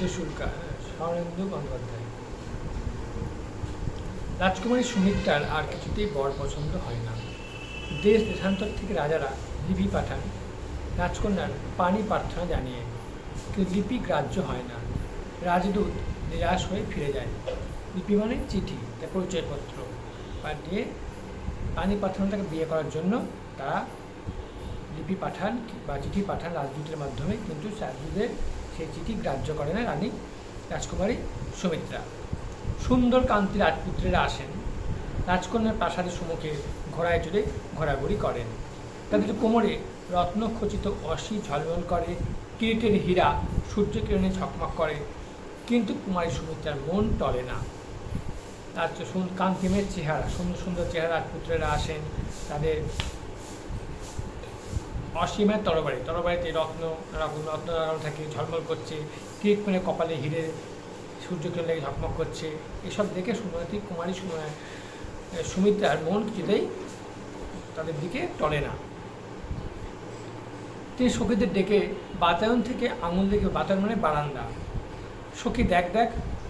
বিদ্যুৎশুল্কা শরণেন্দু গঙ্গোপাধ্যায়। রাজকুমারী সুমিত্রার আর কিছুতেই বর পছন্দ হয় না। দেশ দেশান্তর থেকে রাজারা লিপি পাঠান রাজকন্যার পানি প্রার্থনা জানিয়ে, কিন্তু লিপি গ্রাহ্য হয় না। রাজদূত নিরাশ হয়ে ফিরে যায়। লিপি মানে চিঠি, তার পরিচয়পত্র পাঠিয়ে পানি প্রার্থনাটাকে বিয়ে করার জন্য তারা লিপি পাঠান বা চিঠি পাঠান রাজদূতের মাধ্যমে, কিন্তু রাজদূতের সেই চিঠি গ্রাহ্য করে না রানী রাজকুমারী সুমিত্রা। সুন্দর কান্তি রাজপুত্রেরা আসেন, রাজকন্যার প্রাসাদের সম্মুখে ঘোড়ায় চড়ে ঘোরাঘুরি করেন। তাদের কোমরে রত্নখচিত অসি ঝলমল করে, কিরিটের হীরা সূর্যকিরণে ঝকমক করে, কিন্তু কুমারী সুমিত্রার মন টলে না। তার কান্তিমের চেহারা, সুন্দর সুন্দর চেহারা রাজপুত্রেরা আসেন, তাদের অসীমের তরবারিতে রত্ন লাগানো থাকে, ঝলমল করছে, কিরিট মানে কপালে হিরে সূর্যকিরণ লেগে ঝকমক করছে। এসব দেখে সুন্দরী কুমারী সুমিত্রার মন কিছুতেই তাদের দিকে টলে না। তিনি সখীদের ডেকে বাতায়ন থেকে আঙুল দেখে, বাতায়ন মানে বারান্দা, সখী দেখ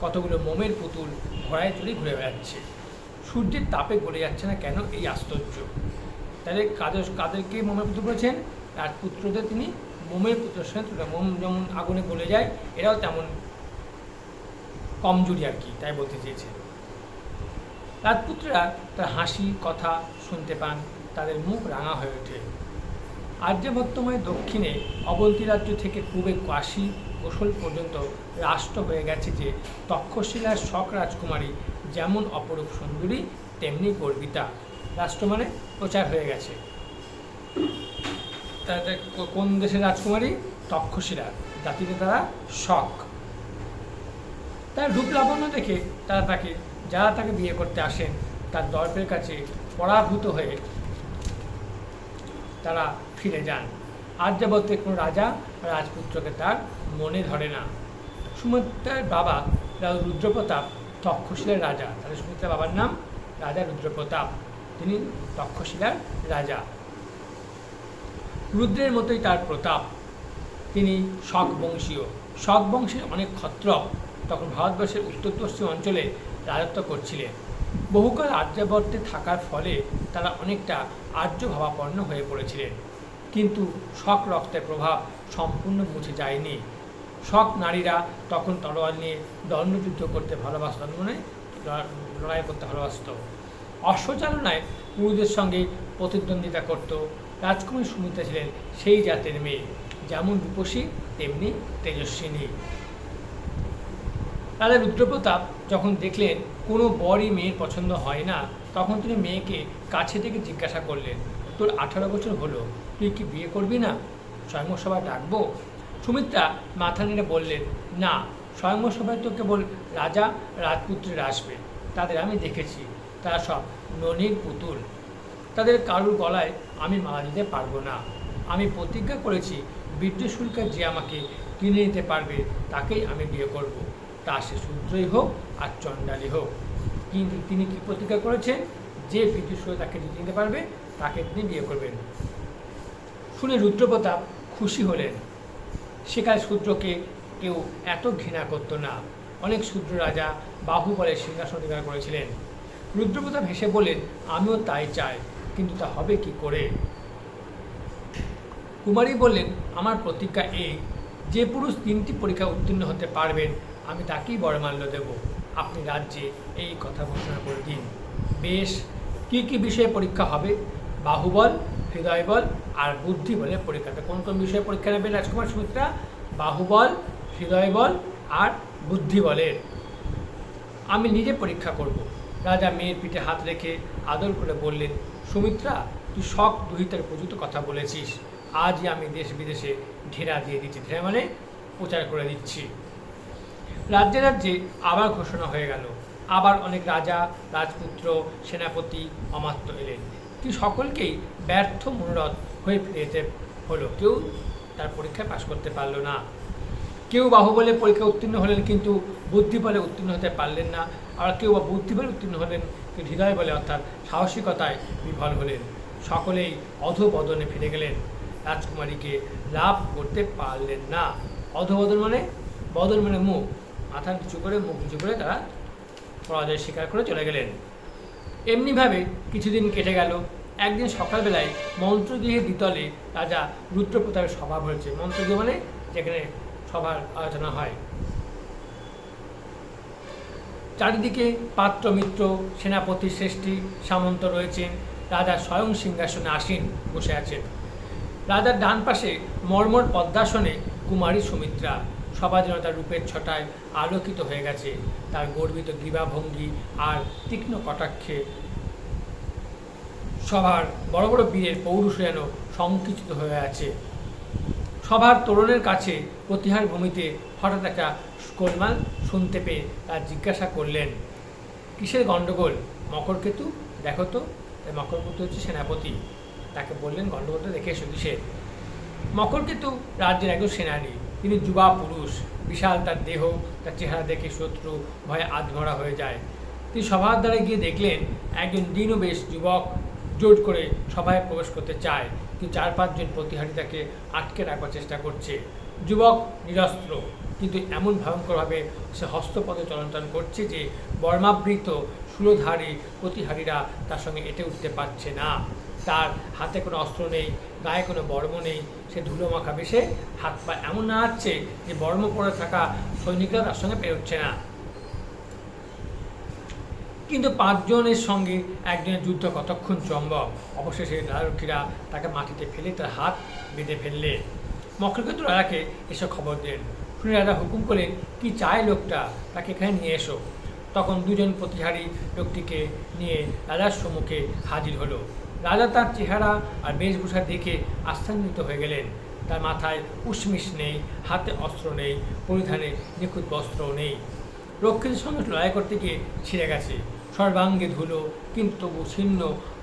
কতগুলো মোমের পুতুল ঘোড়ায় চড়ে ঘুরে বেড়াচ্ছে, সূর্যের তাপে গলে যাচ্ছে না কেন, এই আশ্চর্য। তাহলে কাদেরকে মোমের পুতুল বলেছেন? রাজপুত্রদের তিনি মোমের পুতুলের সঙ্গে তুলে, মোম যেমন আগুনে গলে যায়, এরাও তেমন কমজোরি আর কি, তাই বলতে চেয়েছে। রাজপুত্ররা তার হাসি কথা শুনতে পান, তাদের মুখ রাঙা হয়ে ওঠে। আর্যাবর্তময় দক্ষিণে অবন্তী রাজ্য থেকে পূবে কাশী গোসল পর্যন্ত রাষ্ট্র হয়ে গেছে যে তক্ষশিলার শক রাজকুমারী যেমন অপরূপ সুন্দরী তেমনি গর্বিতা। রাষ্ট্র মানে প্রচার হয়ে গেছে। তাদের কোন দেশের রাজকুমারী? তক্ষশিলা, জাতিতে তারা শক। তার রূপ লাবণ্য দেখে যারা তাকে বিয়ে করতে আসেন তার দর্পের কাছে পরাভূত হয়ে তারা ফিরে যান। আর্যাবর্তের কোনো রাজা রাজপুত্রকে তার মনে ধরে না। সুমিত্রার বাবা রুদ্রপ্রতাপ তক্ষশিলার রাজা, তাহলে সুমিত্রার বাবার নাম রাজা রুদ্রপ্রতাপ, তিনি তক্ষশিলার রাজা। রুদ্রের মতোই তার প্রতাপ, তিনি শক বংশীয়। শক বংশের অনেক ক্ষত্রপ তখন ভারতবর্ষের উত্তর পশ্চিম অঞ্চলে রাজত্ব করছিলেন। বহুকাল আর্যাবর্তে থাকার ফলে তারা অনেকটা আর্য ভাবাপন্ন হয়ে পড়েছিলেন, কিন্তু শক রক্তের প্রভাব সম্পূর্ণ মুছে যায়নি। শক নারীরা তখন তলোয়ার নিয়ে দণ্ডযুদ্ধ করতে ভালোবাসত, মানে লড়াই করতে ভালোবাসত। অশ্বচালনায় পুরুষদের সঙ্গে প্রতিদ্বন্দ্বিতা করত। রাজকুমারী সুমিত্রা ছিলেন সেই জাতের মেয়ে, যেমন রূপসী তেমনি তেজস্বিনী। রাজা রুদ্রপ্রতাপ যখন দেখলেন কোনো বরই মেয়ের পছন্দ হয় না, তখন তিনি মেয়েকে কাছে থেকে জিজ্ঞাসা করলেন, তোর 18 বছর হলো, তুই কি বিয়ে করবি না? স্বয়ংসভায় ডাকবো? সুমিত্রা মাথা নেড়ে বললেন, না, স্বয়ংসভায় তো কেবল রাজা রাজপুত্রের আসবে, তাদের আমি দেখেছি, তারা সব ননির পুতুল, তাদের কারুর গলায় আমি মালা দিতে পারবো না। আমি প্রতিজ্ঞা করেছি বিদ্যুৎশুল্কা যে আমাকে কিনে নিতে পারবে তাকেই আমি বিয়ে করব, তা সে শূদ্রই হোক আর চণ্ডালী হোক। কিন্তু তিনি কি প্রতিজ্ঞা করেছেন? যে বিদ্যুৎশুল্কা তাকে জিতে নিতে পারবে তাকে তিনি বিয়ে করবেন। শুনে রুদ্রপ্রতাপ খুশি হলেন। সেকালে শূদ্রকে কেউ এত ঘৃণা করত না। অনেক শূদ্র রাজা বাহুবলে সিংহাসন অধিকার করেছিলেন। রুদ্রপ্রতাপ হেসে বলেন, আমিও তাই চাই, কিন্তু তা হবে কি করে? কুমারী বললেন, আমার প্রতিজ্ঞা এই, যে পুরুষ 3টি পরীক্ষা উত্তীর্ণ হতে পারবেন আমি তাকেই বরমাল্য দেব। আপনি রাজ্যে এই কথা ঘোষণা করে দিন। বেশ, কী কী বিষয়ে পরীক্ষা হবে? বাহুবল, হৃদয়বল আর বুদ্ধি বলে পরীক্ষাটা। কোন কোন বিষয়ে পরীক্ষা নেবেন রাজকুমার সুমিত্রা? বাহুবল, হৃদয়বল আর বুদ্ধি বলের আমি নিজে পরীক্ষা করব। রাজা মেয়ের পিঠে হাত রেখে আদর করে বললেন, সুমিত্রা, তুই শক দুহিতার প্রযুক্ত কথা বলেছিস। আজই আমি দেশ বিদেশে ঢেরা দিয়ে দিচ্ছি, ঢেরা মানে প্রচার করে দিচ্ছি। রাজ্যে রাজ্যে আবার ঘোষণা হয়ে গেল। আবার অনেক রাজা, রাজপুত্র, সেনাপতি, অমাত্য এলেন, কিন্তু সকলকেই ব্যর্থ মনোরথ হয়ে ফিরে যেতে হলো। কেউ তার পরীক্ষায় পাশ করতে পারল না। কেউ বাহুবলে পরীক্ষা উত্তীর্ণ হলেন কিন্তু বুদ্ধি বলে উত্তীর্ণ হতে পারলেন না, আর কেউ বা বুদ্ধি বলে উত্তীর্ণ হলেন কিন্তু হৃদয় বলে অর্থাৎ সাহসিকতায় বিফল হলেন। সকলেই অধোবদনে ফিরে গেলেন, রাজকুমারীকে লাভ করতে পারলেন না। অধোবদন মানে বদন মানে মুখ, মাথা নিচু করে মুখ নিচু করে তারা পরাজয় স্বীকার করে চলে গেলেন। এমনিভাবে কিছুদিন কেটে গেল। একদিন সকালবেলায় মন্ত্রগৃহের দ্বিতলে রাজা রুদ্রপ্রতাপের সভা হয়েছে। মন্ত্রগৃহ মানে যেখানে সভার আলোচনা হয়। চারিদিকে পাত্র মিত্র, সেনাপতি শ্রেষ্ঠী, সামন্ত রয়েছেন। রাজা স্বয়ং সিংহাসনে আসীন বসে আছেন। রাজার ডান পাশে মর্মর পদ্মাসনে কুমারী সুমিত্রা। সভা যেন তার রূপের ছটায় আলোকিত হয়ে গেছে। তার গর্বিত গ্রীবাভঙ্গি আর তীক্ষ্ণ কটাক্ষে সভার বড় বড় বীরের পৌরুষ যেন সংকুচিত হয়ে আছে। সভার তরুণের কাছে প্রতিহার ভূমিতে হঠাৎ একটা গোলমাল শুনতে পেয়ে তার জিজ্ঞাসা করলেন, কিসের গণ্ডগোল? মকরকেতু দেখো তো। তাই মকরকেতু হচ্ছে সেনাপতি, তাকে বললেন গণ্ডগোলটা দেখে এসো কিসের। মকরকেতু রাজ্যের একজন সেনানী। তিনি যুবা পুরুষ, বিশাল তার দেহ, তার চেহারা দেখে শত্রু ভয়ে আধমরা হয়ে যায়। তিনি সভার দ্বারে গিয়ে দেখলেন একজন দীনবেশ যুবক জোর করে সভায় প্রবেশ করতে চায়, কিন্তু 4-5 জন প্রতিহারী তাকে আটকে রাখবার চেষ্টা করছে। যুবক নিরস্ত্র, কিন্তু এমন ভয়ঙ্করভাবে সে হস্তপদে চলন করছে যে বর্মাবৃত শূলধারী প্রতিহারীরা তার সঙ্গে এঁটে উঠতে পারছে না। তার হাতে কোনো অস্ত্র নেই, গায়ে কোনো বর্ম নেই। সে ধুলো মাখা বেশে হাত পা এমন নাড়াচ্ছে যে বর্ম পরে থাকা সৈনিকরা তার সঙ্গে পেরোচ্ছে না। কিন্তু 5 জনের সঙ্গে একজনের যুদ্ধ কতক্ষণ সম্ভব। অবশেষে রাজরক্ষীরা তাকে মাটিতে ফেলে তার হাত বেঁধে ফেললে। মকরকেতু রাজাকে এসে খবর দেন। শুনে রাজা হুকুম করলেন, কি চায় লোকটা, তাকে এখানে নিয়ে এসো। তখন 2 জন প্রতিহারী লোকটিকে নিয়ে রাজার সম্মুখে হাজির হলো। রাজা তার চেহারা আর বেশভূষা দেখে আশ্চর্যিত হয়ে গেলেন। তার মাথায় উষ্মিশ নেই, হাতে অস্ত্র নেই, পরিধানে নিখুঁত বস্ত্রও নেই। রক্ষীদের সঙ্গে লড়াই করতে গিয়ে ছিঁড়ে গেছে, সর্বাঙ্গে ধুলো, কিন্তু তবু ছিন্ন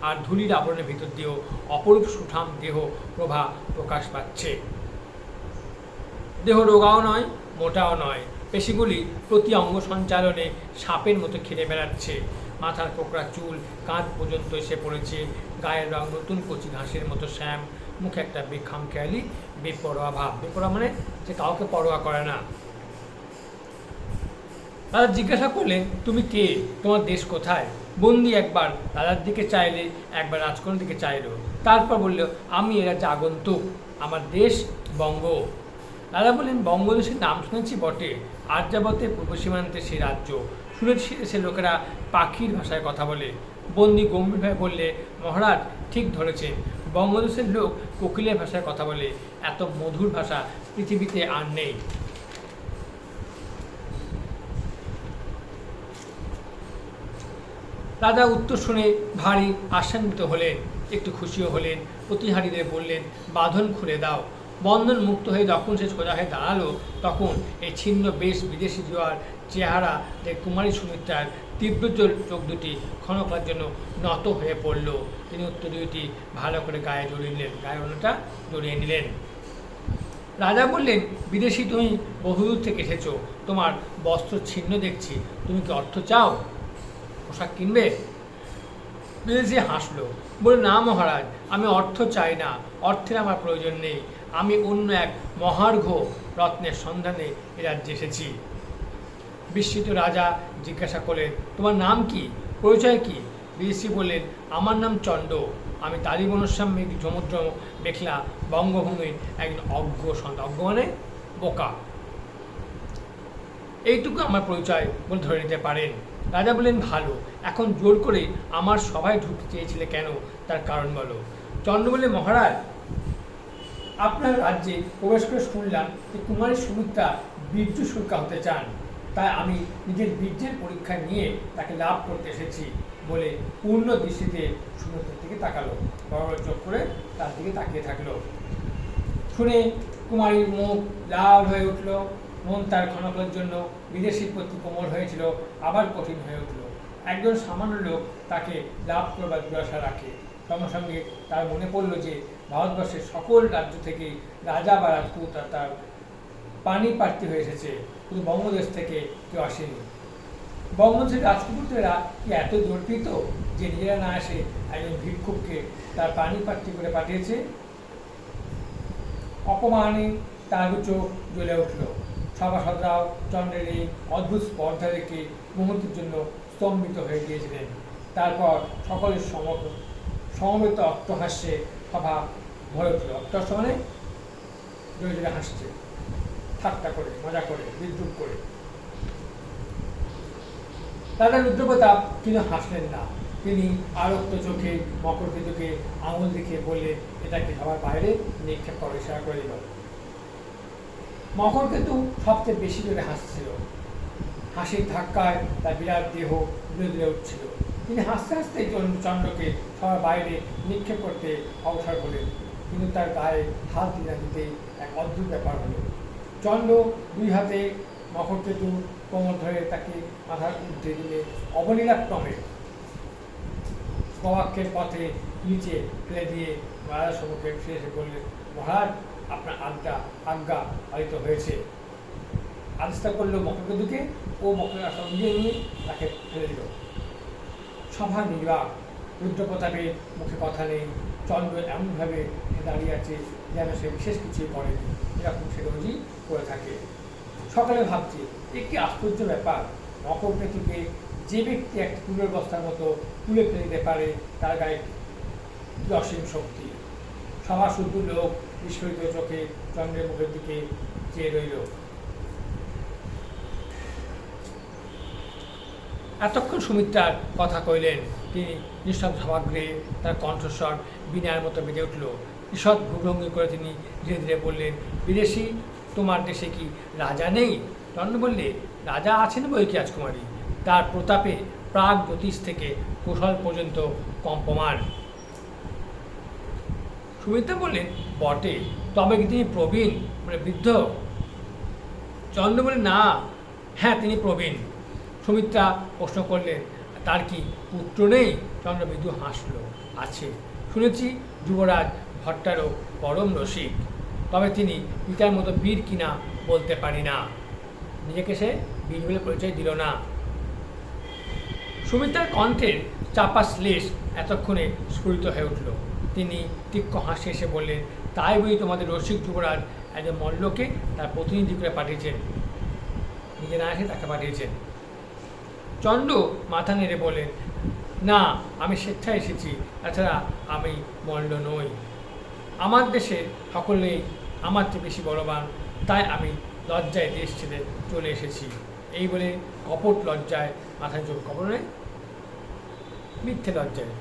আর ধুলির আবরণের ভিতর দিয়েও অপরূপ সুঠাম দেহ প্রভা প্রকাশ পাচ্ছে। দেহ রোগাও নয়, মোটাও নয়, পেশিগুলি প্রতি অঙ্গ সঞ্চালনে সাপের মতো খেলে বেড়াচ্ছে। মাথার কোকড়া চুল কাঁধ পর্যন্ত এসে পড়েছে, গায়ের রং নতুন কচি ঘাসের মতো শ্যাম, মুখে একটা বেখামখেয়ালি বেপরোয়া ভাব। বেপরোয়া মানে যে কাউকে পরোয়া করে না। রাজা জিজ্ঞাসা করলেন, তুমি কে, তোমার দেশ কোথায়? বন্দি একবার রাজার দিকে চাইলে, একবার রাজকন্যার দিকে চাইল, তারপর বলল, আমি এরা আগন্তুক, আমার দেশ বঙ্গ। রাজা বললেন, বঙ্গদেশের নাম শুনেছি বটে, আর্যাবতের পূর্ব সীমান্তে সে রাজ্য। শুনেছি সে লোকেরা পাখির ভাষায় কথা বলে। বন্দি গম্ভীরভাবে বললে, মহারাজ ঠিক ধরেছেন, বঙ্গদেশের লোক কোকিলের ভাষায় কথা বলে। এত মধুর ভাষা পৃথিবীতে আর নেই। রাজা উত্তর শুনে ভারী আশান্বিত হলেন, একটু খুশিও হলেন। প্রতিহারীদের বললেন, বাঁধন খুলে দাও। বন্ধন মুক্ত হয়ে যখন সে সোজা হয়ে দাঁড়ালো, তখন এই ছিন্ন বেশ বিদেশি জোয়ার চেহারা যে কুমারী সুমিত্রার তীব্র চোখ দুটি ক্ষণকালের জন্য নত হয়ে পড়ল। তিনি উত্তর দুটি ভালো করে গায়ে জড়িয়ে নিলেন, গায়ে অন্যটা জড়িয়ে নিলেন। রাজা বললেন, বিদেশি তুমি বহুদূর থেকে এসেছ, তোমার বস্ত্র ছিন্ন দেখছি, তুমি কি অর্থ চাও? পোশাক কিনবে? বিদেশি হাসলো, বলে, না মহারাজ, আমি অর্থ চাই না, অর্থের আমার প্রয়োজন নেই। আমি অন্য এক মহার্ঘ রত্নের সন্ধানে এ রাজ্যে এসেছি। বিস্মিত রাজা জিজ্ঞাসা করলেন, তোমার নাম কি, পরিচয় কি? বিদেশি বললেন, আমার নাম চণ্ড, আমি তালিবনস্বামী সমুদ্র মেখলা বঙ্গভূমির একজন অজ্ঞ সন্ত। অজ্ঞ মানে বোকা। এইটুকু আমার পরিচয় বলে ধরে নিতে পারেন। রাজা বললেন, ভালো, এখন জোর করে আমার সভায় ঢুকতে চেয়েছিলে কেন, তার কারণ বলো। চন্দ্র বললেন, মহারাজ, আপনার রাজ্যে প্রবেশ করে শুনলাম যে কুমারী সুমিত্রা বীর্য শুল্কা হতে চান, তাই আমি নিজের বীর্যের পরীক্ষা নিয়ে তাকে লাভ করতে এসেছি বলে পূর্ণ দৃষ্টিতে সুমিত্রার দিকে তাকালো, বড় বড় চোখ করে তার দিকে তাকিয়ে থাকলো। শুনে কুমারীর মুখ লাল হয়ে উঠল, মন তার ক্ষণকালের জন্য বিদেশির প্রতি কোমল হয়েছিল, আবার কঠিন হয়ে উঠল। একজন সামান্য লোক তাকে লাভ করবার দুরাশা রাখে। সঙ্গে সঙ্গে তার মনে পড়ল যে ভারতবর্ষের সকল রাজ্য থেকে রাজা বা রাজপুত তার পানি প্রার্থী হয়ে এসেছে, কিন্তু বঙ্গদেশ থেকে কেউ আসেনি। বঙ্গদেশের রাজপুত্রেরা কি এত জর্পিত যে নিজেরা না আসে একজন ভিক্ষুককে তার পানি প্রার্থী করে পাঠিয়েছে? অপমানে তার চোখ জ্বলে উঠল। সভাসদরাও চন্দ্রের এই অদ্ভুত স্পর্ধা দেখে মুহূর্তের জন্য স্তম্ভিত হয়ে গিয়েছিলেন। তারপর সকলের সমবেত অট্টহাস্যে সভা ভরে উঠল। অট্টহাস্য মানে জোরে জোরে হাসছে, ঠাট্টা করে, মজা করে, বিদ্রুপ করে। রাজা রুদ্রপ্রতাপ কিন্তু হাসলেন না। তিনি আরক্ত চোখে মকরকেতুকে আঙুল দেখিয়ে বললেন, এটাকে সবার বাইরে নিক্ষেপ করে, ইশারা করে দিল। মকরকেতু সবচেয়ে বেশি জোরে হাসছিল। হাসির ধাক্কায় তার বিরাট দেহ দুলে দুলে উঠছিল। তিনি হাসতে হাসতে চন্দ্রকে সবার বাইরে নিক্ষেপ করতে অবসর হলেন, কিন্তু তার গায়ে হাত দিতে দিতে এক অদ্ভুত ব্যাপার হলো। চন্দ্র দুই হাতে মকরকেতু কোমর ধরে তাকে মাথার ঊর্ধ্বে দিলে অবলীলাক্রমে প্রবাক্যের পথে নিচে ফেলে দিয়ে মহারাজ সম্মুখে ফিরে এসে বললেন, মহারাজ আপনার আজ্ঞা পালিত হয়েছে। আদেশটা করলো মকরকেতুকে, ও মকরের সঙ্গে নিয়ে তাকে ফেলে দিল। সভা নির্বাক, রুদ্রপ্রতাপের মুখে কথা নেই। চন্দ্র এমনভাবে দাঁড়িয়ে আছে যেন সে বিশেষ কিছুই করেনি, এরকম সে রোজই করে থাকে। সকালে ভাবছে, এ কি আশ্চর্য ব্যাপার, মকরকেতুকে যে ব্যক্তি একটা তুলোর বস্তার মতো তুলে ফেলে দিতে পারে, তার গায়ে কি অসীম শক্তি। সভা শুদ্ধ লোক বিস্ফোরিত চোখে চন্দ্রের মুখের দিকে চেয়ে রইল। এতক্ষণ সুমিত্রার কথা কইলেন। তিনি নিঃশব্দ সভাগৃহে তার কণ্ঠস্বর বিনয়ের মতো বেজে উঠল। ঈষৎ ভূভঙ্গি করে তিনি ধীরে ধীরে বললেন, বিদেশি, তোমার দেশে কি রাজা নেই? চন্দ্র বললে, রাজা আছেন বই কি রাজকুমারী, তার প্রতাপে প্রাগ জ্যোতিষ থেকে কৌশল পর্যন্ত কম্পমান। সুমিত্রা বললেন, বটে, তবে কি তিনি প্রবীণ, মানে বৃদ্ধ? চন্দ্র বললেন, না, হ্যাঁ তিনি প্রবীণ। সুমিত্রা প্রশ্ন করলেন, তার কি পুত্র নেই? চন্দ্র মৃদু হাসল, আছে, শুনেছি যুবরাজ ভট্টারও পরম রসিক, তবে তিনি পিতার মতো বীর কিনা বলতে পারি না। নিজেকে সে বীর বলে পরিচয় দিল না। সুমিত্রার কণ্ঠের চাপা শ্লেষ এতক্ষণে স্ফুরিত হয়ে উঠল। তিনি তীক্ষ্ণ হাসি এসে বললেন, তাই বই তোমাদের রসিক যুবরাজ একজন মল্লকে তার প্রতিনিধি করে পাঠিয়েছেন, নিজে না এসে তাকে পাঠিয়েছেন। চন্দ্র মাথা নেড়ে বলেন, না, আমি স্বেচ্ছায় এসেছি, তাছাড়া আমি মল্ল নই। আমার দেশে সকলেই আমার চেয়ে বেশি বলবান, তাই আমি লজ্জায় দেশ ছেড়ে চলে এসেছি। এই বলে কপট লজ্জায় মাথায় চোখ, কপট নয়, মিথ্যে লজ্জায়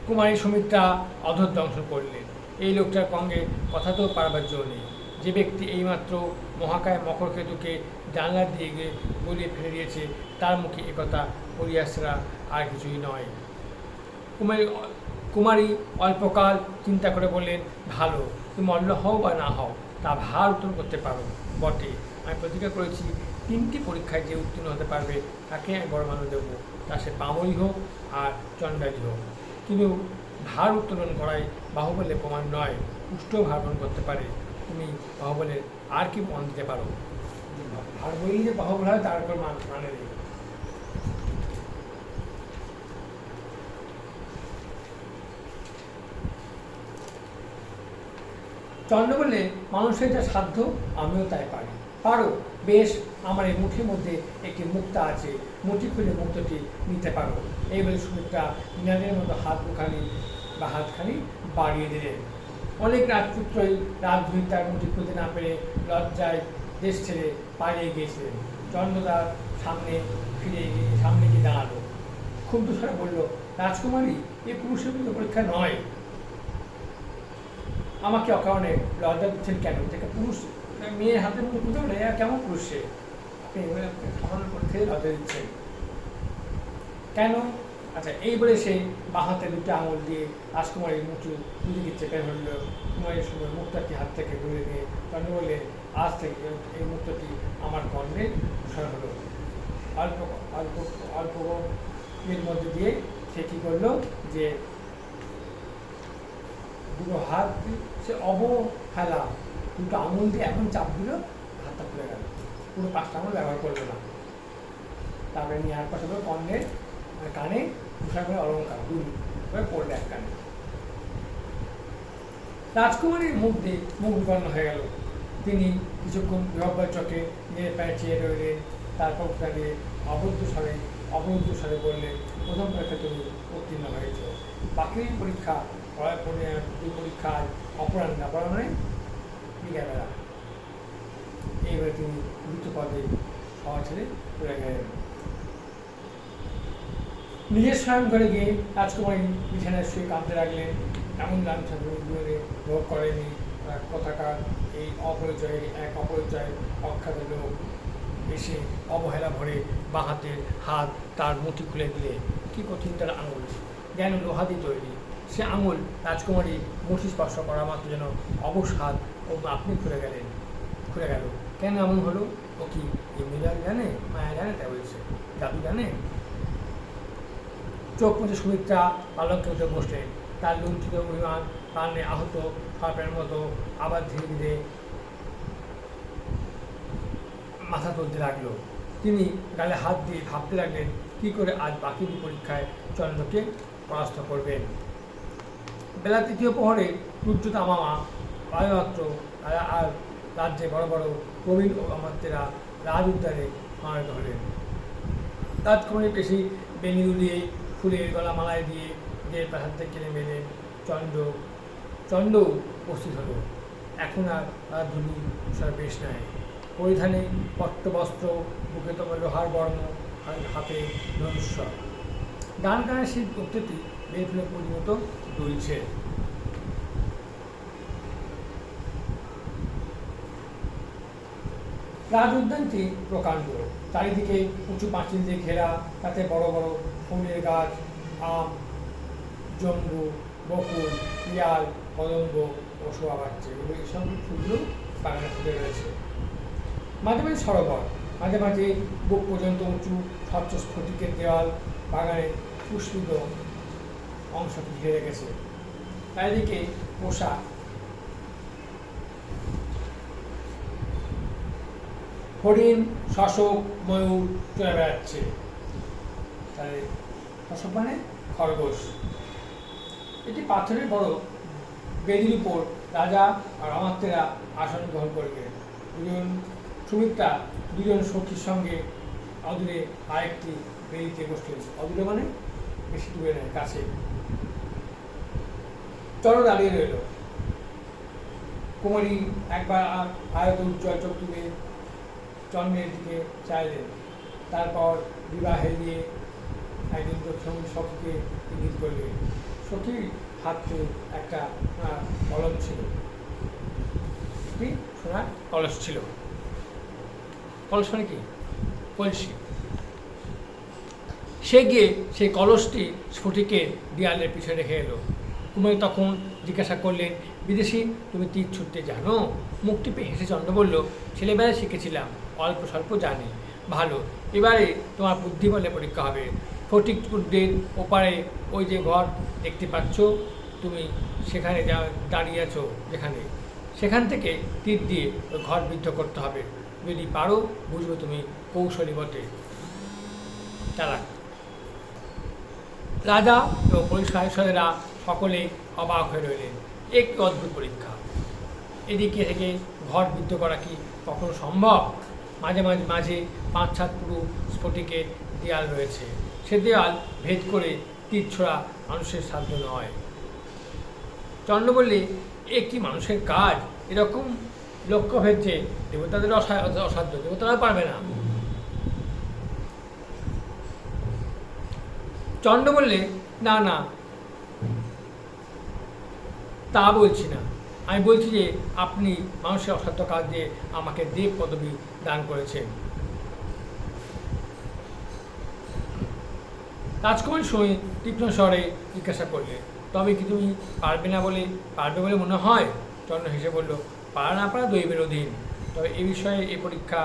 কুমারী সুমিত্রা অধর দংশন করলেন। এই লোকটার সঙ্গে কথা তো পারবার জো নেই। যে ব্যক্তি এইমাত্র মহাকায় মকরকেতুকে জানলা দিয়ে গিয়ে গলিয়ে ফেলে দিয়েছে, তার মুখে একথা পরিহাসরা আর কিছুই নয়। কুমারী অল্পকাল চিন্তা করে বললেন, ভালো, তুমি মল্ল হও বা না হও, তা ভার উত্তর করতে পারো বটে। আমি প্রতিজ্ঞা করেছি, 3টি পরীক্ষায় যে উত্তীর্ণ হতে পারবে তাকে আমি বড়মান্য দেবো, তা সে পামরি হোক আর চণ্ডালী হোক। কিন্তু ভার উত্তোলন করাই বাহুবলের প্রমাণ নয়, পুষ্টও ভার গ্রহণ করতে পারে। তুমি বাহুবলের আর কি প্রমাণ দিতে পারো? ভার বললে যে বাহুবল হয় তার উপর মানে নেই। চন্দ্র বললে, মানুষের যা সাধ্য আমিও তাই পারি। পারো, বেশ, আমার এই মুঠির মধ্যে একটি মুক্তা আছে, মুঠি খুলে মুক্তটি নিতে পারো। এই বলে সুমিত্রা মিনারের মতো হাতখানি বাড়িয়ে দিলেন। অনেক রাজপুত্রই রাজধূই তার মুঠি খুলতে না পেরে লজ্জায় দেশ ছেড়ে পালিয়ে গিয়েছিলেন। চন্দ্র তার সামনে গিয়ে দাঁড়ালো, ক্ষুব্ধ স্বরে বলল, রাজকুমারী, এ পুরুষের মতো পরীক্ষা নয়, আমাকে অকারণে লজ্জা দিচ্ছেন কেন? যেটা পুরুষ মেয়ের হাতের মধ্যে খুঁজে বলে, কেমন পুরুষ সে? আপনি সামান্য পরীক্ষায় লজ্জা দিচ্ছেন কেন? আচ্ছা, এই বলে সে বাঁ হাতে 2টা আঙুল দিয়ে রাজকুমারীর মুঠি দুদিকে চেপে ধরল। কুমারীর সময় মুক্তাটি হাত থেকে ধরে নিয়ে চন্দ্র বললেন, আজ থেকে এই মুক্তটি আমার কর্ণে সর হলো। অল্প অল্প অল্প এর মধ্যে দিয়ে সে কী করলো, যে 2 হাত সে অবহেলা 2টা আঙুল দিয়ে এমন চাপ দিল, হাতটা খুলে গেল, পুরো 5টা আঙুল ব্যবহার করলো না। তারপরে নিয়ে আর পাশে কর্ণের কানে তুষার করে অলঙ্কার দুল করে পড়লে এক কানে। রাজকুমারীর মুখ বিবর্ণ হয়ে গেল। তিনি কিছুক্ষণ বিহব্বল চোখে নিজের পায়ে চেয়ে রইলেন, তারপর দাঁড়িয়ে অবরুদ্ধ স্বরে বললেন, প্রথম পরীক্ষা তুমি উত্তীর্ণ হয়েছ, বাকি পরীক্ষা দুই পরীক্ষার অপরাহ্ন মানে বিকেলবেলা। এইবারে তিনি দ্রুত পদে সভা ছেড়ে চলে গেলেন। নিজের স্বয়ং ঘরে গিয়ে রাজকুমারী বিছানায় শুয়ে কাঁদতে লাগলেন। এমন লাঞ্ছনা জীবনে ভোগ করেনি। কোথাকার এই এক অপরিচয় অখ্যাত লোক এসে অবহেলা ভরে বাঁ হাতের হাত তার মুঠি খুলে দিলে। কি কঠিন তার আঙুল, যেন লোহা দিয়ে তৈরি। সে আঙুল রাজকুমারী মুঠি স্পর্শ করা মাত্র যেন অবশ হাত ও আপনি খুলে গেল। কেন এমন হলো? ও কি মিরাজ জানে, মায়া জানে, তাই বলছে জাদু জানে? চোখ মুছে সুমিত্রা পালঙ্কে উঠে বসলেন। তার লুণ্ঠিত অভিমান প্রাণে আহত সাপের মতো আবার ধীরে ধীরে মাথা তুলতে লাগলো। তিনি গালে হাত দিয়ে ভাবতে লাগলেন কি করে আজ বাকি দুই পরীক্ষায় চন্দ্রকে পরাস্ত করবেন। বেলা তৃতীয় প্রহরে সূর্য তামামা বায়ুমাত্র আর রাজ্যে বড় বড় প্রবীণ ও অমাত্যেরা রাজ উদ্যানে সমাবেত হলেন। রাজকুমারী পেশি বেনি উলিয়ে ফুলের গলা মালায় দিয়ে দেড় প্রাসাদ থেকে নেমে এলেন। চন্দ্র উপস্থিত হল। এখন আর ধুলি বেশ নাই। পরিধানে পট্টবস্ত্র, বুকে তোমার লোহার বর্ণ, হাতে ধনুস্বর, ডান কানের শীত প্রত্যেকটি বেল ফুলে পরিণত দুলছে। রাজ উদ্যানটি প্রকাণ্ড, চারিদিকে উঁচু পাঁচিল দিয়ে ঘেরা, তাতে বড় বড় ফুলের গাছ, আম, জম্বু, বকুল, পিয়াল, কদম্ব ও শোভা পাচ্ছে। এই সব ফুলগুলো বাগানে ফুটে রয়েছে। মাঝে মাঝে সরোবর, মাঝে মাঝে বুক পর্যন্ত উঁচু স্বচ্ছ স্ফটিকের দেওয়াল বাগানের পুষ্পিত অংশকে ঘিরে রেখেছে। চারিদিকে পোষা হরিণ, শশক, ময়ূর চলে বেড়াচ্ছে। তাহলে শশক মানে খরগোশ। এটি পাথরের বড় বেদির উপর রাজা আর অমাত্যেরা আসন গ্রহণ করলেন। সুমিত্রা দুজন সখীর সঙ্গে অদূরে আরেকটি বেদিতে বসলেন। অদূরে মানে বেশি দূরে নয়, কাছে। চলো দাঁড়িয়ে রইল। কুমারী একবার আয়ত উজ্জ্বল চোখ তুলে চন্দ্রের দিকে চাইলেন। তারপর বিবাহে দিয়ে একজন সখীকে ইঙ্গিত করলেন। সখীর হাতে একটা কলম ছিল, সোনার কলস ছিল। কলস মানে কি? কলসি। সে গিয়ে সেই কলসটি স্ফটিকের দেয়ালের পিছনে রেখে এলো। কুমারী তখন জিজ্ঞাসা করলেন, বিদেশি তুমি তীর ছুটতে জানো? মুখ টিপে হেসে চন্দ্র বলল, ছেলেবেলায় শিখেছিলাম, অল্প স্বল্প জানি। ভালো, এবারে তোমার বুদ্ধি বলে পরীক্ষা হবে। ফটিকদের ওপারে ওই যে ঘর দেখতে পাচ্ছ তুমি, সেখানে দাঁড়িয়ে আছো যেখানে, সেখান থেকে তীর দিয়ে ওই ঘর বিদ্ধ করতে হবে। যদি পারো বুঝবে তুমি কৌশলী বটে, চালাক। রাজা এবং পরিষদেরা সকলে অবাক হয়ে রইলেন। একটি অদ্ভুত পরীক্ষা। এদিকে থেকে ঘর বিদ্ধ করা কি কখনো সম্ভব? মাঝে মাঝে 5-7 পুরু স্ফটিকের দেয়াল রয়েছে। সে দেয়াল ভেদ করে তীর ছোড়া মানুষের সাধ্য নয়। চন্দ্র বললে, এ কি মানুষের কাজ? এরকম লক্ষ্যভেদ যে দেবতাদের অসাধ্য, দেবতারা পারবে না। চন্দ্র বললে, না না, তা বলছি না। আমি বলছি যে আপনি মানুষের অসাধ্য কাজ দিয়ে আমাকে দেব পদবী দান করেছেন। রাজকুমারী শুনে তীক্ষ্ণ স্বরে জিজ্ঞাসা করলে, তবে কি তুমি পারবে বলে মনে হয়? চন্দ্র হেসে বলল, পারা না পারা দৈবের অধীন। তবে এ বিষয়ে এই পরীক্ষা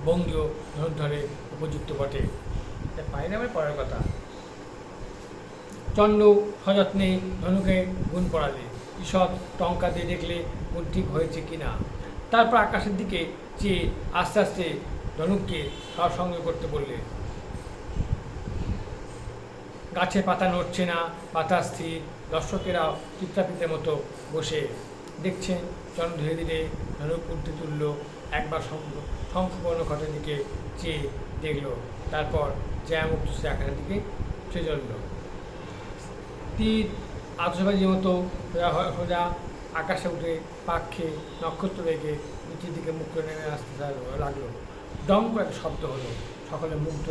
বঙ্গীয় ধনুর্ধরে উপযুক্ত বটে। পারি না মানে পরের কথা। চন্দ্র সযত্নে ধনুকে গুণ পড়ালে। ঈষৎ টঙ্কা দিয়ে দেখলে গুণ ঠিক হয়েছে কি না। তারপর আকাশের দিকে চেয়ে আস্তে আস্তে ধনুককে সঙ্গে করতে বললে। গাছে পাতা নড়ছে না, পাতা স্থির। দর্শকেরাও চিত্রাপিতের মতো বসে দেখছেন চন্দ্র ধীরে ধীরে ধনুক উঠতে তুলল, একবার শঙ্খবর্ণ ঘটের দিকে চেয়ে দেখল, তারপর জ্যামুক্ত সে আকাশের দিকে ছুটে চলল। তীর আতশবাজির মতো সোজা আকাশে উঠে পাক খেয়ে নক্ষত্র রেখে নিচের দিকে মুখ করে নেমে আসতে লাগলো। দম করে একটা শব্দ হলো, সকলে মুগ্ধ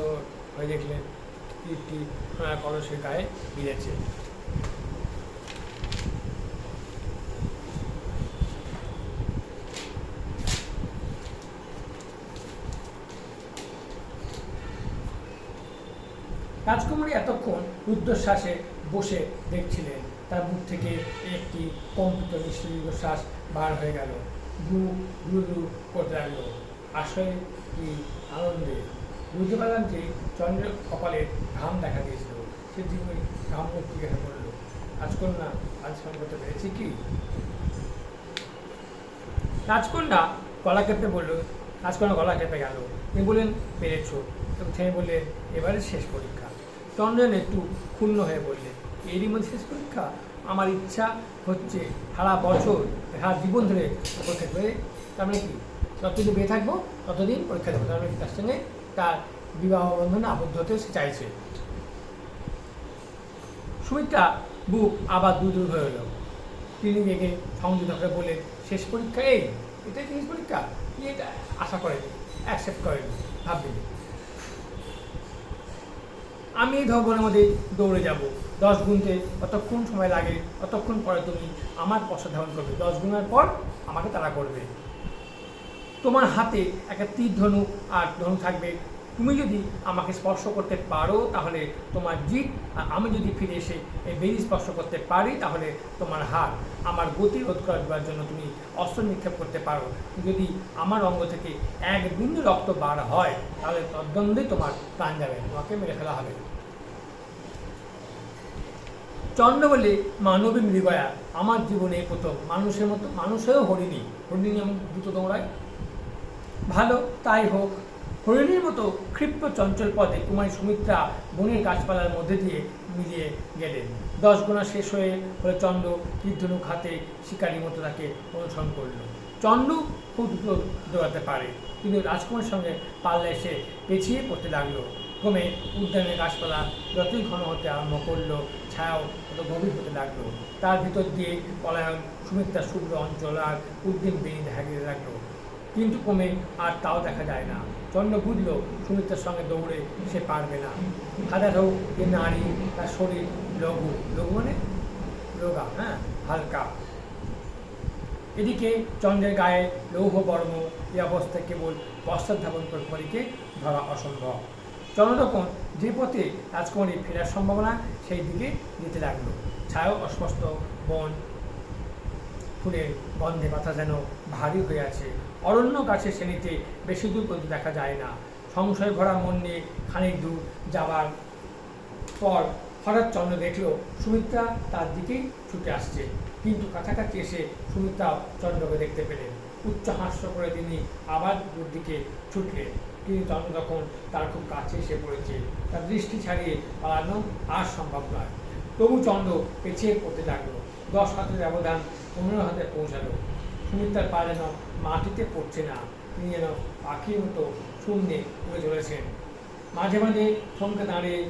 হয়ে দেখলেন তীরটি কলসের গায়ে বিঁধেছে। রাজকুমারী এতক্ষণ রুদ্ধশ্বাসে বসে দেখছিলেন। তার মুখ থেকে একটি কম্পিত নিঃশ্বাস বার হয়ে গেল, বুক দ্রু করতে লাগলো। আসলে কি আনন্দে! বুঝতে পারলাম যে চন্দ্রের কপালে ঘাম দেখা দিয়েছিল। সে জীবনে ঘাম মুখ জিজ্ঞাসা করলো, রাজকন্যা আজ করতে পেরেছি কি? রাজকন্যা গলা কেঁপে বললো, রাজকন্যা গলা কেঁপে গেল। তিনি বললেন, পেরেছ। এবং থেমে বললেন, এবারে শেষ পরীক্ষা। চন্দ্রেন একটু ক্ষুণ্ণ হয়ে বললেন, এরই মধ্যে শেষ পরীক্ষা? আমার ইচ্ছা হচ্ছে সারা বছর সারা জীবন ধরে পরীক্ষা করে, তার মানে কি যতদিন বেঁচে থাকবো ততদিন পরীক্ষা দেবো। তার মানে কি তার সঙ্গে তার বিবাহ বন্ধনে আবদ্ধ হতে সে চাইছে। সুমিত্রা বুক আবার দূর হয়ে এলো। তিনি দেখে সংযুক্ত করে বললেন, শেষ পরীক্ষা এটাই শেষ পরীক্ষা? কি এটা আশা করেনি, অ্যাকসেপ্ট করেনি, ভাববেনি। আমি এই ধবনের মধ্যে দৌড়ে যাব, 10 গুনতে কতক্ষণ সময় লাগে, ততক্ষণ পরে তুমি আমার পশ্চাৎ ধারণ করবে, 10 গুণের পর আমাকে তাড়া করবে। তোমার হাতে একটা তীর ধনুক আর ধনুক থাকবে। তুমি যদি আমাকে স্পর্শ করতে পারো তাহলে তোমার জিত, আর আমি যদি ফিরে এসে এই বেরি স্পর্শ করতে পারি তাহলে তোমার হাত। আমার গতি রোধ করার জন্য তুমি অস্ত্র নিক্ষেপ করতে পারো। যদি আমার অঙ্গ থেকে এক বিন্দু রক্ত বার হয় তাহলে তদ্দণ্ডে তোমার প্রাণ যাবে, তোমাকে মেরে ফেলা হবে। চন্দ্র বলে, মানবী মৃগয়া, আমার জীবনে প্রথম মানুষের মতো, মানুষেও হরিণী আমি দ্রুত দৌড়ায়। ভালো, তাই হোক। হরিণীর মতো ক্ষিপ্র চঞ্চল পদে কুমারী সুমিত্রা বনের গাছপালার মধ্যে দিয়ে মিলিয়ে গেলেন। 10 গোনা শেষ হয়ে হলে চন্দ্র তীর্ধনুক হাতে শিকারীর মতো তাকে অনুসরণ করল। চন্দ্র খুব দ্রুত দৌড়াতে পারে, কিন্তু রাজকুমারের সঙ্গে পাল্লা এসে পেছিয়ে পড়তে লাগলো। ক্রমে উদ্যানের গাছপালা যতই ঘন হতে আরম্ভ করলো, ছায়াও তত গভীর হতে লাগলো। তার ভিতর দিয়ে পলায়ন সুমিত্রার শুভ্র অঞ্চল আর উদ্দিন বেনি দেখা যেতে লাগলো, কিন্তু ক্রমে আর তাও দেখা যায় না। চন্দ্র বুঝল সুমিত্রার সঙ্গে দৌড়ে সে পারবে না। হাজার হোক যে নারী, তার শরীর লঘু, লঘু মানে রোগা, হালকা। এদিকে চন্দ্রের গায়ে লৌহ বর্ম, এই অবস্থায় কেবল পশ্চাৎধাবন কুমারীকে ধরা অসম্ভব। চন্দ্র তখন যে পথে রাজকুমারী ফেরার সম্ভাবনা সেই দিকে যেতে লাগলো। ছায়াও অস্পষ্ট, বন ফুলের গন্ধে মাথা যেন ভারী হয়ে আছে। অরণ্য গাছের শ্রেণীতে বেশি দূর পর্যন্ত দেখা যায় না। সংশয় ভরা মন নিয়ে খানিক দূর যাবার পর হঠাৎ চন্দ্র দেখল সুমিত্রা তার দিকেই ছুটে আসছে, কিন্তু কাছাকাছি এসে সুমিত্রা চন্দ্রকে দেখতে পেলেন। উচ্চ হাস্য করে তিনি আবার দূর দিকে ছুটলেন, কিন্তু চন্দ্র তখন তার খুব কাছে এসে পড়েছে। তার দৃষ্টি ছাড়িয়ে পালানো আর সম্ভব নয়। তবু চন্দ্র পেছিয়ে পড়তে লাগলো। 10 হাতের ব্যবধান 15 হাতে পৌঁছালো। সুমিত্রার পা যেন মাটিতে পড়ছে না, তিনি যেন পাখির মতো শূন্যে উড়ে চলেছেন। মাঝে মাঝে থমকে দাঁড়িয়ে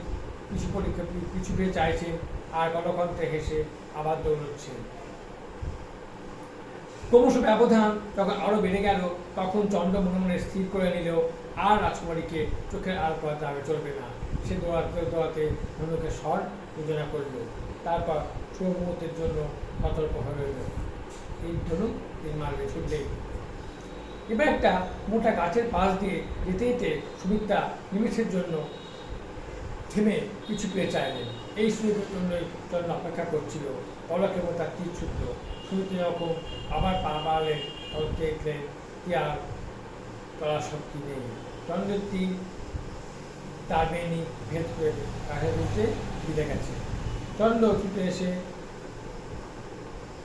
পিছু ফিরে চাইছেন, আর কলকণ্ঠে হেসে আবার দৌড়চ্ছেন। ক্রমশ ব্যবধান যখন আরও বেড়ে গেল, তখন চন্দ্র মনে মনে স্থির করে নিল আর রাজকুমারীকে চোখের আর করাতে হবে চলবে না। সে দৌড়াতে দৌড়াতে ধনুকের স্বর যোজনা করল, তারপর শুভ মুহূর্তের জন্য সতর্ক হয়ে রইল। এই ধনুক তিনি মারবে, ছুটলেই। এবার একটা মোটা গাছের পাশ দিয়ে যেতে যেতে সুমিত্রা নিমেষের জন্য থেমে পিছু ফিরে চাইলেন। এই সুযোগের জন্যই চন্দ্র অপেক্ষা করছিল। পলকের মতো তার তীর ছুটল। সুমিত্রা যখন আবার পা বাড়ালেন তখন দেখলেন আর চলার শক্তি নেই। চন্দ্রের তীর তার বেনি ভেদ করে গাছের মধ্যে বিঁধে গেছে। চন্দ্র ছুটে এসে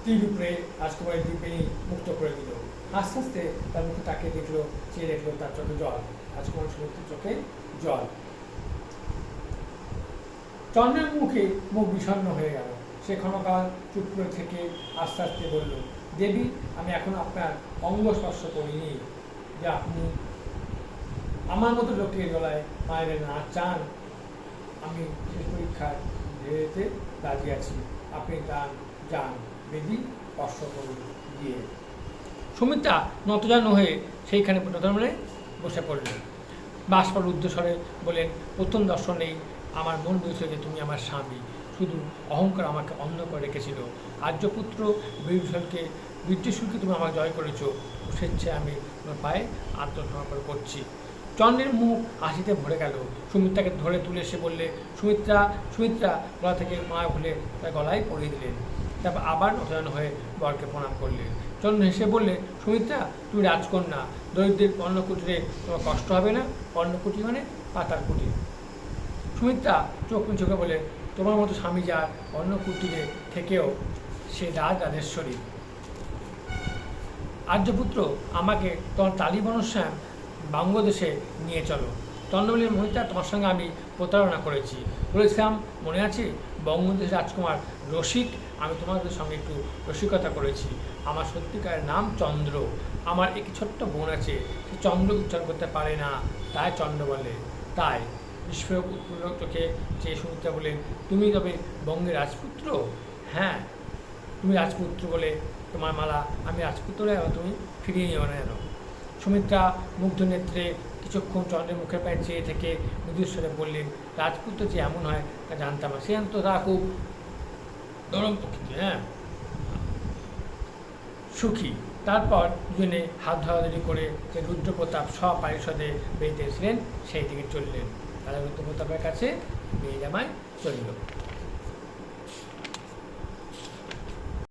তীর উপরে রাজকুমারীর বেনি মুক্ত করে দিল। আস্তে আস্তে তার মুখে তাকিয়ে দেখলো, চেয়ে দেখলো তার চোখে জল। রাজকুমার সুমিত্রার চোখে জল। চন্দ্রের মুখে মুখ বিষণ্ণ হয়ে গেল। সে সে ক্ষণকাল চুপ করে থেকে আস্তে আস্তে বলল, দেবী, আমি এখন আপনার অঙ্গ স্পর্শ করিনি, যে আপনি আমার মতো লোকের গলায় মায়ের না চান। আমি শেষ পরীক্ষায় যেতে রাজি আছি, আপনি যান, বেদি স্পর্শ করুন গিয়ে। সুমিত্রা নতজানু হয়ে সেইখানে প্রথমে বসে পড়লেন। বাষ্পর উদ্দেশ্যরে বলেন, প্রথম দর্শনেই আমার মন বুঝেছিল যে তুমি আমার স্বামী। শুধু অহংকার আমাকে অন্ধ করে রেখেছিল। আর্যপুত্র বীর্যশুলকে তুমি আমাকে জয় করেছো। স্বেচ্ছায় আমি তোমার পায়ে আত্মসমর্পণ করছি। চন্দ্রের মুখ হাসিতে ভরে গেল। সুমিত্রাকে ধরে তুলে সে বললে, সুমিত্রা, সুমিত্রা, গলা থেকে মায়া ভুলে তার গলায় পরিয়ে দিলেন। তারপর আবার নতজানু হয়ে বরকে প্রণাম করলেন। চন্দ্র হেসে বললে, সুমিত্রা, তুমি রাজকন্যা, দরিদ্রের কর্ণকুটিরে তোমার কষ্ট হবে না। কর্ণকুটি মানে পাতার কুটির। সুমিত্রা চোখ চোখে বলে, তোমার মতো স্বামী যার কর্ণকুটিরে থেকেও সে রাজরাজেশ্বরী। আর্যপুত্র, আমাকে তোমার তালিবনশ্যাম বাংলাদেশে নিয়ে চলো। চন্দ্র বললেন, মোহিতা, তোমার সঙ্গে আমি প্রতারণা করেছি। বলেছিলাম, মনে আছে, বঙ্গদেশের রাজকুমার রসিক, আমি তোমাদের সঙ্গে একটু রসিকতা করেছি। আমার সত্যিকারের নাম চন্দ্র। আমার একটি ছোট্ট বোন আছে, সে চন্দ্র উচ্চারণ করতে পারে না, তাই চন্দ্র বলে। তাই বিস্ফোরক উৎপূর্ণক চোখে চেয়ে সুমিত্রা বলেন, তুমি তবে বঙ্গের রাজপুত্র? হ্যাঁ, তুমি রাজপুত্র বলে তোমার মালা আমি রাজপুত্র হয়ে তুমি ফিরিয়ে নিও না যেন। সুমিত্রা মুগ্ধ নেত্রে কিছুক্ষণ চন্দ্রের মুখের পায়ে চেয়ে থেকে মৃদুস্বরে বললেন, রাজপুত্র যে এমন হয় তা জানতাম না। সে তো তা খুব নরম প্রকৃতি, হ্যাঁ, সুখী। তারপর দুজনে হাত ধরাধরি করে যে রুদ্রপ্রতাপ সপারিষদে বেরিতেছিলেন সেই দিকে চললেন। তারা রুদ্রপ্রতাপের কাছে মেয়ে জামাই চলল।